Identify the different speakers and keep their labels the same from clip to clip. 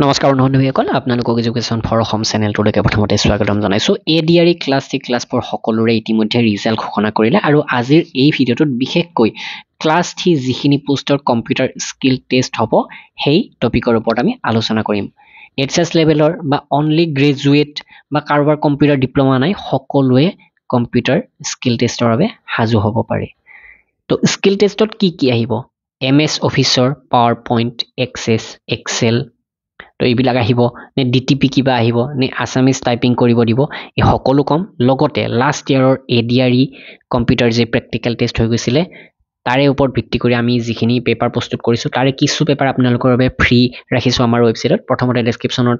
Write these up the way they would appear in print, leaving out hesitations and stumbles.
Speaker 1: নমস্কাৰ বন্ধুসকল আপোনালোকক এডুকেশ্যন ফৰ অসম চেনেলটোলৈকে প্ৰথমতে স্বাগতম জনাইছো এডিআৰই ক্লাছ 3 ক্লাছ 4 সকলোৰে ইতিমধ্যে ৰিজাল্ট ঘোষণা কৰিলে আৰু আজিৰ এই ভিডিঅ'টোত বিশেষকৈ ক্লাছ 3 যিখিনি পোষ্টৰ কম্পিউটাৰ স্কিল টেষ্ট হ'ব সেই টপিকৰ ওপৰত আমি আলোচনা কৰিম এইচএছ লেভেলৰ বা অনলি গ্ৰেজুৱেট বা কাৰোবাৰ কম্পিউটাৰ ডিপ্লোমা নাই সকলোৱে কম্পিউটাৰ স্কিল টেষ্টৰ বাবে সাজু হ'ব পাৰে তো স্কিল টেষ্টত কি আহিব এমএছ অফিচৰ পাৱাৰ পইণ্ট এক্সেল তো এইবিলাক আহিব নে ডিটিপি কিবা আহিব নে আছামিজ টাইপিং কৰিব দিব এই সকলো কম লগতে লাষ্ট ইয়াৰৰ এডিআৰই কম্পিউটাৰ যে প্ৰেক্টিকেল টেষ্ট হৈ গৈছিলে তাৰে ওপৰত ভিত্তি কৰি আমি যিখিনি পেপাৰ প্ৰস্তুত কৰিছোঁ তাৰে কিছু পেপাৰ আপোনালোকৰ বাবে ফ্ৰী ৰাখিছোঁ আমাৰ ৱেবছাইটত প্ৰথমতে ডেছক্ৰিপশ্যনত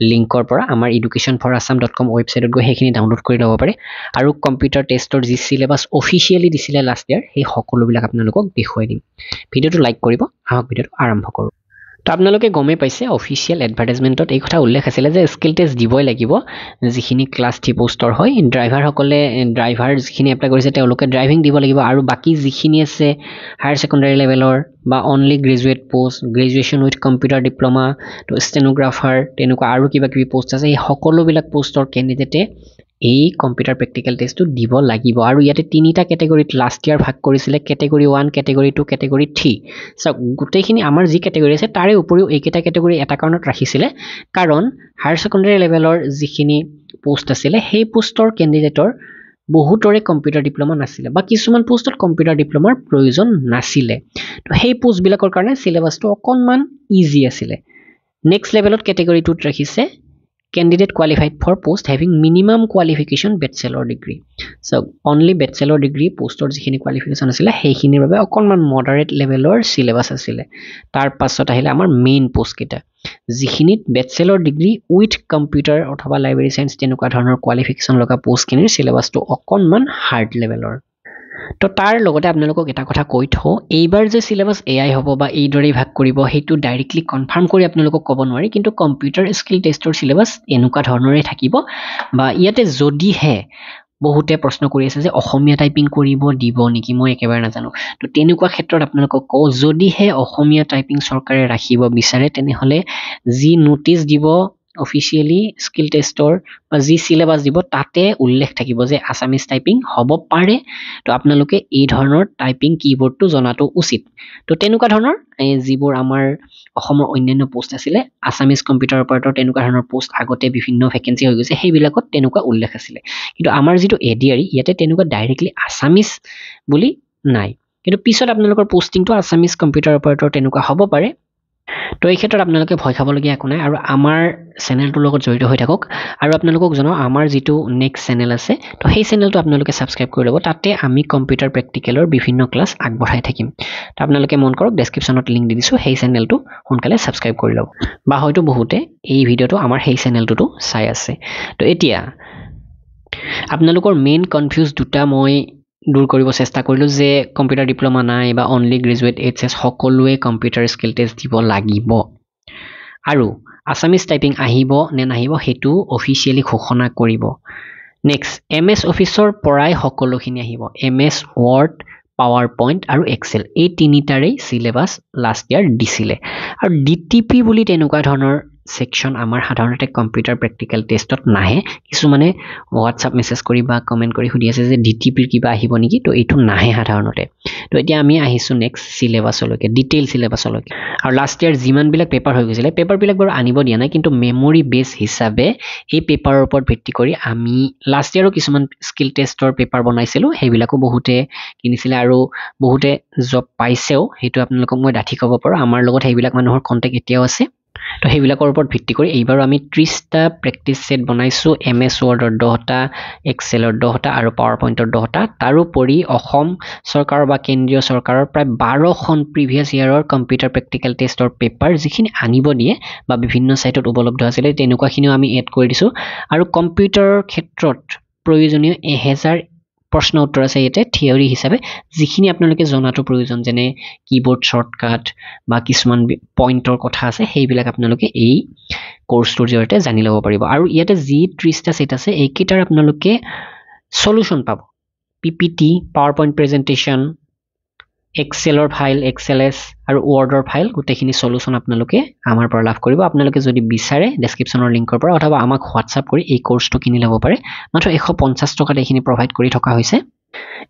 Speaker 1: লিংকৰ পৰা আমাৰ educationforassam.com ৱেবছাইটত গৈ সেইখিনি ডাউনলোড কৰি ল'ব পাৰে আৰু কম্পিউটাৰ টেষ্টৰ যি চিলেবাছ অফিচিয়েলি দিছিলে লাষ্ট ইয়াৰ সেই সকলোবিলাক আপোনালোকক দেখুৱাই দিম ভিডিঅ'টো লাইক কৰিব আহক ভিডিঅ'টো আৰম্ভ কৰোঁ তো আপোনালোকে গমেই পাইছে অফিচিয়েল এডভাৰটাইজমেণ্টত এই কথা উল্লেখ আছিলে যে স্কিল টেষ্ট দিবই লাগিব যিখিনি ক্লাছ 3 পোষ্টৰ হয় ড্ৰাইভাৰ যিখিনি এপ্লাই কৰিছে তেওঁলোকে ড্ৰাইভিং দিব লাগিব আৰু বাকী যিখিনি আছে হায়াৰ ছেকেণ্ডাৰী লেভেলৰ বা only graduate post graduation with computer diploma তো ষ্টেনোগ্ৰাফাৰ তেনেকুৱা আৰু কিবা কিবি পোষ্ট আছে এই সকলোবিলাক পোষ্টৰ কেণ্ডিডেটে এই কম্পিউটাৰ প্ৰেক্টিকেল টেষ্টটো দিব লাগিব আৰু ইয়াতে তিনিটা কেটেগৰীত লাষ্ট ইয়াৰ ভাগ কৰিছিলে কেটেগৰী 1 কেটেগৰী 2 কেটেগৰী 3 সো গোটেইখিনি আমাৰ যি কেটেগৰী আছে তাৰে উপৰিও এইকেইটা কেটেগৰী এটা কাৰণত ৰাখিছিলে কাৰণ হায়াৰ ছেকেণ্ডাৰী লেভেলৰ যিখিনি পোষ্ট আছিলে সেই পোষ্টৰ কেণ্ডিডেটৰ বহুতৰে কম্পিউটাৰ ডিপ্ল'মা নাছিলে বা কিছুমান পোষ্টত কম্পিউটাৰ ডিপ্ল'মাৰ প্ৰয়োজন নাছিলে তো সেই পোষ্টবিলাকৰ কাৰণে চিলেবাছটো অকণমান ইজি আছিলে নেক্সট লেভেলত কেটেগৰী 2ত ৰাখিছে candidate qualified for post having minimum qualification bachelor degree so only bachelor degree poster যিখিনি qualification আছিল সেইখিনিৰ বাবে অকণমান moderate levelৰ syllabus আছিল তাৰ পাছত আহিলে আমাৰ মেইন পোষ্ট কেটা যিখিনিত bachelor degree with computer অথবা library science তেনেকুৱা ধৰণৰ qualification লগা পোষ্ট খিনিৰ syllabusটো অকণমান hard levelৰ তো তাৰ লগতে আপোনালোকক এটা কথা কৈ থওঁ এইবাৰ যে সিলেবাস এআই হ'ব বা এইদৰে ভাগ কৰিব হেতু ডাইৰেক্টলি কনফাৰ্ম কৰি আপোনালোকক ক'ব নোৱাৰি কিন্তু কম্পিউটাৰ স্কিল টেষ্টৰ সিলেবাস এনেকুৱা ধৰণৰে থাকিব বা ইয়াতে যদিহে বহুতে প্ৰশ্ন কৰি আছে যে অসমীয়া টাইপিং কৰিব দিব নেকি মই একেবাৰে নাজানো তো তেনেকুৱা ক্ষেত্ৰত আপোনালোকক কওঁ যদিহে অসমীয়া টাইপিং চৰকাৰে ৰাখিব বিচাৰে তেনেহলে যি নোটিছ দিব অফিচিয়েলি স্কিল টেষ্টৰ বা যি সিলেবাস দিব তাতে উল্লেখ থাকিব যে আছামিজ টাইপিং হ'ব পাৰে তো আপোনালোকে এই ধৰণৰ টাইপিং কিবোৰ্ডটো জনাটো উচিত তো তেনেকুৱা ধৰণৰ যিবোৰ আমাৰ অসমৰ অন্যান্য পোষ্ট আছিলে আছামিজ কম্পিউটাৰ অপাৰেটৰ তেনেকুৱা ধৰণৰ পোষ্ট আগতে বিভিন্ন ভেকেন্সি হৈ গৈছে সেইবিলাকত তেনেকুৱা উল্লেখ আছিলে কিন্তু আমাৰ যিটো এডিআৰই ইয়াতে তেনেকুৱা ডাইৰেক্টলি আছামিজ বুলি নাই কিন্তু পিছত আপোনালোকৰ পোষ্টিংটো আছামিজ কম্পিউটাৰ অপাৰেটৰ তেনেকুৱা হ'ব পাৰে তো এই ক্ষেত্ৰত আপোনালোকে ভয় খাবলগীয়া একো নাই আৰু আমাৰ চেনেলটোৰ লগত জড়িত হৈ থাকক আৰু আপোনালোকক জনাও আমাৰ যিটো নেক্সট চেনেল আছে তো সেই চেনেলটো আপোনালোকে সাবস্ক্ৰাইব কৰি ল'ব তাতে আমি কম্পিউটাৰ প্ৰেক্টিকেলৰ বিভিন্ন ক্লাছ আগবঢ়াই থাকিম তো আপোনালোকে মন কৰক ডেছক্ৰিপশ্যনত লিংক দি দিছোঁ সেই চেনেলটো সোনকালে সাবস্ক্ৰাইব কৰি ল'ব বা হয়তো বহুতে এই ভিডিঅ'টো আমাৰ সেই চেনেলটোতো চাই আছে তো এতিয়া আপোনালোকৰ মেইন কনফিউজ দুটা মই দূৰ কৰিব চেষ্টা কৰিলোঁ যে কম্পিউটাৰ ডিপ্ল'মা নাই বা অনলি গ্ৰেজুৱেট এইচএছ সকলোৱে কম্পিউটাৰ স্কিল টেষ্ট দিব লাগিব আৰু আছামিজ টাইপিং আহিব নে নাহিব হেতু অফিচিয়েলি ঘোষণা কৰিব নেক্সট এমএছ অফিচৰ পৰাই সকলোখিনি আহিব এমএছ ৱৰ্ড পাৱাৰ পইণ্ট আৰু এক্সেল এই তিনিটাৰেই সিলেবাস লাষ্ট ইয়াৰ দিছিলে আৰু ডিটিপি বুলি তেনেকুৱা ধৰণৰ সেকশন আমাৰ সাধাৰণতে কম্পিউটাৰ প্ৰেক্টিকেল টেষ্টত নাহে কিছুমানে হোৱাটছআপ মেছেজ কৰি বা কমেন্ট কৰি সুধি আছে যে ডিটিপিৰ কিবা আহিব নেকি তো এইটো নাহে সাধাৰণতে তো এতিয়া আমি আহিছো নেক্সট সিলেবাছলৈকে ডিটেইল সিলেবাছলৈকে আৰু লাষ্ট ইয়াৰ যিমানবিলাক পেপাৰ হৈ গৈছিলে পেপাৰবিলাক বাৰু আনিব দিয়া নাই কিন্তু মেমৰি বেস হিচাপে এই পেপাৰৰ ওপৰত ভিত্তি কৰি আমি লাষ্ট ইয়াৰো কিছুমান স্কিল টেষ্টৰ পেপাৰ বনাইছিলো সেইবিলাকো বহুতে কিনিছিলে আৰু বহুতে জব পাইছেও হেতু আপোনালোকক মই ডাঠি ক'ব পাৰো আমাৰ লগত সেইবিলাক মানুহৰ কন্টেক্ট এতিয়াও আছে তো সেইবিলাকৰ ওপৰত ভিত্তি কৰি এইবাৰ আমি 30টা প্ৰেক্টিস সেট বনাইছো এমএছ ৱৰ্ডৰ 10টা এক্সেলৰ 10টা আৰু পাৱাৰ পইণ্টৰ 10টা তাৰোপৰি অসম চৰকাৰ বা কেন্দ্ৰীয় চৰকাৰৰ প্ৰায় 12খন প্ৰিভিয়াস ইয়াৰৰ কম্পিউটাৰ প্ৰেক্টিকেল টেষ্টৰ পেপাৰ যিখিনি আনিব দিয়ে বা বিভিন্ন সাইটত উপলব্ধ আছিল তেনেকুৱাখিনিও আমি এড কৰি দিছো আৰু কম্পিউটাৰৰ ক্ষেত্ৰত প্ৰয়োজনীয় 1000 প্ৰশ্ন উত্তৰ আছে ইয়াতে থিওৰি হিচাপে যিখিনি আপোনালোকে জনাটো প্ৰয়োজন যেনে কিবোৰ্ড শৰ্টকাট বা কিছুমান পইণ্টৰ কথা আছে সেইবিলাক আপোনালোকে এই কোৰ্সটোৰ জৰিয়তে জানি ল'ব পাৰিব আৰু ইয়াতে যি 30টা সেট আছে এইকেইটাৰ আপোনালোকে সলিউশন পাব পিপিটি পাৱাৰ পইণ্ট প্ৰেজেন্টেশন এক্সেলৰ ফাইল এক্সেলএছ আৰু ৱৰ্ডৰ ফাইল গোটেইখিনি সলিউশন আপোনালোকে আমাৰ পৰা লাভ কৰিব আপোনালোকে যদি বিচাৰে ডেসক্ৰিপচনৰ লিংকৰ পৰা অথবা আমাক হোৱাটছআপ কৰি এই কোৰ্সটো কিনি ল'ব পাৰে মাত্ৰ 150 টকাত এইখিনি প্ৰভাইড কৰি থকা হৈছে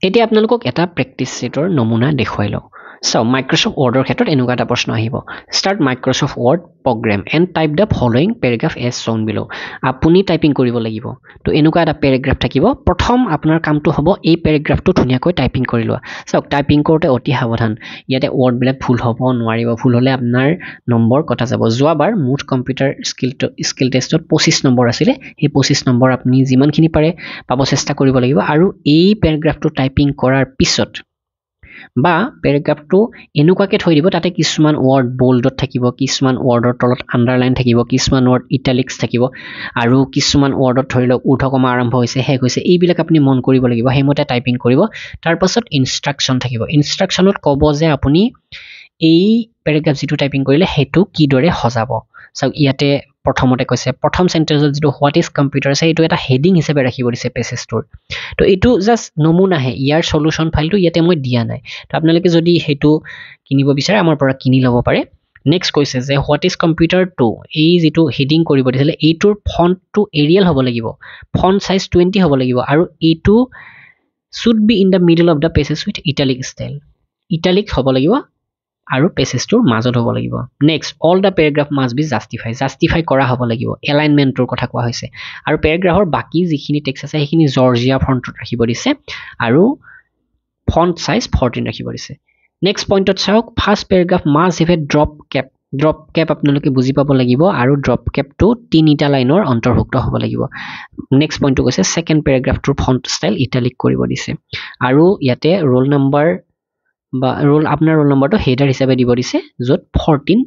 Speaker 1: এতিয়া আপোনালোকক এটা প্ৰেক্টিস সেটৰ নমুনা দেখুৱাই লওঁ So, Microsoft Word ক্ষেত্ৰত এনেকুৱা এটা প্ৰশ্ন আহিব Start Microsoft Word program and type the following paragraph as shown below আপুনি টাইপিং কৰিব লাগিব তো এনেকুৱা এটা প্যাৰাগ্ৰাফ থাকিব প্ৰথম আপোনাৰ কামটো হ'ব এই প্যাৰাগ্ৰাফটো ধুনিয়াকৈ টাইপিং কৰি লোৱা সো টাইপিং কৰোতে অতি সাৱধান ইয়াতে ওয়াৰ্ড বিলাক ভুল হ'ব নোৱাৰিব ভুল হলে আপোনাৰ নম্বৰ কটা যাব যোৱাবাৰ মুঠ কম্পিউটাৰ স্কিল টেষ্টত 25 নম্বৰ আছিল এই 25 নম্বৰ আপুনি যিমানখিনি পাৰে পাব চেষ্টা কৰিব লাগিব আৰু এই প্যাৰাগ্ৰাফটো টাইপিং কৰাৰ পিছত বা প্যাৰাগ্ৰাফটো এনেকুৱাকে থৈ দিব তাতে কিছুমান ওয়াৰ্ড বোল্ডত থাকিব কিছুমান ওয়াৰ্ডৰ তলত আন্ডাৰলাইন থাকিব কিছুমান ওয়াৰ্ড ইটালিক্স থাকিব আৰু কিছুমান ওয়াৰ্ডত ধৰি লওক ঊৰ্ধ্বকমা আৰম্ভ হৈছে শেষ হৈছে এইবিলাক আপুনি মন কৰিব লাগিব হেমতে টাইপিং কৰিব তাৰ পাছত ইনষ্ট্ৰাকচন থাকিব ইনষ্ট্ৰাকচনত ক'ব যে আপুনি এই প্যাৰাগ্ৰাফ যেটো টাইপিং কৰিলে হেতু কি দৰে হজাব সো ইয়াতে প্ৰথমতে কৈছে প্ৰথম সেন্টেন্সত যেটো হোৱাট ইজ কম্পিউটাৰ আছে এটো এটা হেডিং হিচাপে ৰাখিব দিছে পেজেছটোৰ তো এটো জাস্ট নমুনা হে ইয়াৰ সলিউশন ফাইলটো ইয়াতে মই দিয়া নাই তো আপোনালোকে যদি হেতু কিনিব বিচাৰে আমাৰ পৰা কিনি ল'ব পাৰে নেক্সট কৈছে যে হোৱাট ইজ কম্পিউটাৰ 2 এই যেটো হেডিং কৰিব দিছিলে এইটোৰ ফন্টটো এৰিয়েল হ'ব লাগিব ফন্ট সাইজ 20 হ'ব লাগিব আৰু এইটো should be in the middle of the pages with italic style italic হ'ব লাগিব আৰু পেজেছটোৰ মাজত হ'ব লাগিব next all the paragraph must be justify কৰা হ'ব লাগিব এলাইনমেন্টৰ কথা কোৱা হৈছে আৰু প্যাৰাগ্ৰাফৰ বাকি যিখিনি টেক্সট আছে সেইখিনি জৰ্জিয়া ফন্টত ৰাখিব দিছে আৰু ফন্ট সাইজ 14 ৰাখিব দিছে নেক্সট পইণ্টত চাওক first paragraph must have a drop cap আপোনালোকে বুজি পাব লাগিব আৰু ড্ৰপ কেপটো তিনিটা লাইনৰ অন্তৰ্ভুক্ত হ'ব লাগিব নেক্সট পইণ্টটো কৈছে সেকেন্ড প্যাৰাগ্ৰাফটোৰ ফন্ট ষ্টাইল ইটালিক কৰিব দিছে আৰু ইয়াতে ৰোল নম্বৰ বা আপোনাৰ ৰোল নম্বৰটো হেডাৰ হিচাপে দিব দিছে যত 14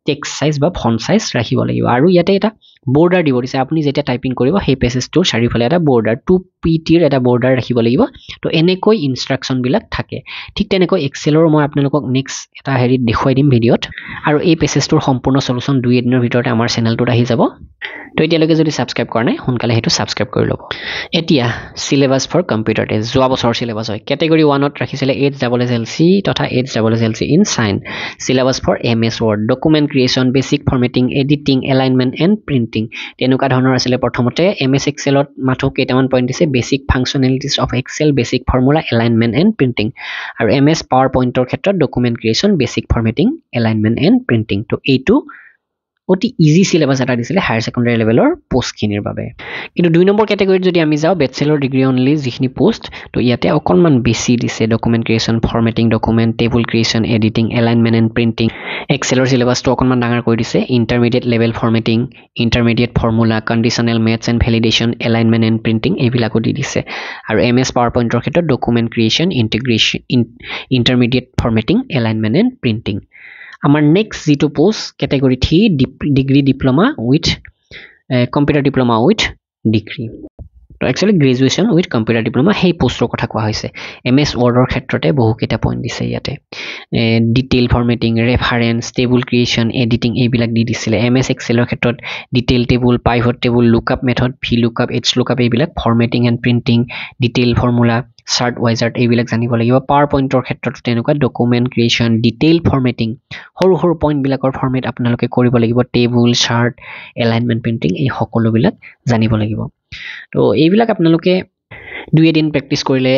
Speaker 1: টেক্সট সাইজ বা ফন্ট সাইজ ৰাখিব লাগিব আৰু ইয়াতে এটা বৰ্ডাৰ দিব দিছে আপুনি যেতিয়া টাইপিং কৰিব সেই পেজেছটোৰ চাৰিওফালে এটা বৰ্ডাৰ 2pt ৰ এটা বৰ্ডাৰ ৰাখিব লাগিব তো এনেকৈ ইনষ্ট্ৰাকচন বিলাক থাকে ঠিক তেনেকৈ এক্সেলৰ মই আপোনালোকক নেক্সট এটা হেৰিত দেখুৱাই দিম ভিডিঅত আৰু এই পেজেছটোৰ সম্পূৰ্ণ সলিউশন 2 দিনৰ ভিতৰতে আমাৰ চেনেলটোত আহি যাব তো এতিয়ালৈকে যদি সাবস্ক্ৰাইব কৰা নাই সোনকালে হেতু সাবস্ক্ৰাইব কৰি ল'ব এতিয়া সিলেবাস ফৰ কম্পিউটাৰ টেষ্ট যোৱা বছৰ সিলেবাস হয় ক্যাটেগৰী 1 ত ৰাখিছিলে HSSLC তথা HSSLC in sign syllabus for MS Word document creation basic formatting editing alignment and printing তেনেকুৱা ধৰণৰ আছিল প্ৰথমতে MS Excelত মাথো কেইটামান পইণ্ট দিছে basic functionalities of Excel basic formula alignment and printing আৰু MS PowerPointৰ ক্ষেত্ৰত document creation basic formatting alignment and printing তো এইটো অতি ইজি সিলেবাস এটা দিছিলে হায়াৰ সেকেন্ডাৰী লেভেলৰ পোষ্টখিনিৰ বাবে কিন্তু 2 নম্বৰ ক্যাটেগৰীত যদি আমি যাও বেচেলৰ ডিগ্ৰী অনলি যিখিনি পোষ্ট তো ইয়াতে অকনমান বেছি দিছে document creation formatting document table creation editing alignment and printing এক্সেলৰ সিলেবাসটো অকনমান ডাঙৰ কৰি দিছে intermediate level formatting intermediate formula conditional maths and validation alignment and printing এইবিলাকো দি দিছে আৰু MS PowerPointৰ ক্ষেত্ৰত document creation integration intermediate formatting alignment and printing আমাৰ নেক্সট যেটো post category 3 degree diploma with computer diploma with degree তো actually graduation with computer diploma সেই পোষ্টৰ কথা কোৱা হৈছে MS Wordৰ ক্ষেত্ৰতে বহু কেইটা পইণ্ট দিছে ইয়াতে detail formatting reference table creation editing এইবিলাক দি দিছিলে MS Excelৰ ক্ষেত্ৰত detail table pivot table lookup method VLOOKUP HLOOKUP এইবিলাক formatting and printing detail formula chart wizard এইবিলাক জানিব লাগিব পাৱাৰপইণ্টৰ ক্ষেত্ৰত তেনেকুৱা ডকুমেন্ট ক্ৰিয়েচন ডিটেইল ফৰমেটিং সৰু পইণ্ট বিলাকৰ ফৰমেট আপোনালোকে কৰিব লাগিব টেবুল চাৰ্ট এলাইনমেন্ট প্ৰিন্টিং এই সকলোবিলাক জানিব লাগিব তো এইবিলাক আপোনালোকে 2 দিন প্ৰেক্টিস কৰিলে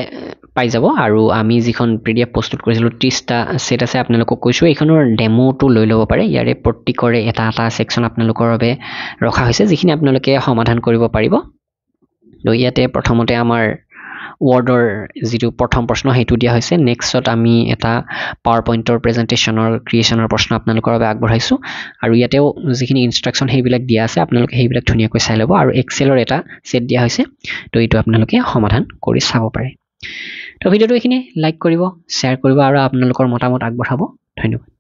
Speaker 1: পাই যাব আৰু আমি যিখন PDF প্ৰস্তুত কৰিছিলো 30টা সেট আছে আপোনালোকক কৈছো এইখনৰ ডেমোটো লৈ ল'ব পাৰে ইয়াৰে প্ৰত্যেকৰে এটা সেকশন আপোনালোকৰ বাবে ৰখা হৈছে যিখিনি আপোনালোকে সমাধান কৰিব পাৰিব তো ইয়াতে প্ৰথমতে আমাৰ ওয়াৰ্ডৰ যেটো প্ৰথম প্ৰশ্ন হেতু দিয়া হৈছে নেক্সটত আমি এটা পাৱাৰপইণ্টৰ প্ৰেজেন্টেচনৰ ক্ৰিয়েচনৰ প্ৰশ্ন আপোনালোকৰ বাবে আগবঢ়াইছো আৰু ইয়াতেও যিখিনি ইনষ্ট্ৰাকচন হেবিলাক দিয়া আছে আপোনালোকে হেবিলাক ধুনিয়াকৈ চাই ল'ব আৰু এক্সেলৰ এটা সেট দিয়া হৈছে তো এইটো আপোনালোকে সমাধান কৰি চাব পাৰে তো ভিডিওটো এইখিনি লাইক কৰিব শেয়াৰ কৰিব আৰু আপোনালোকৰ মতামত আগবঢ়াব ধন্যবাদ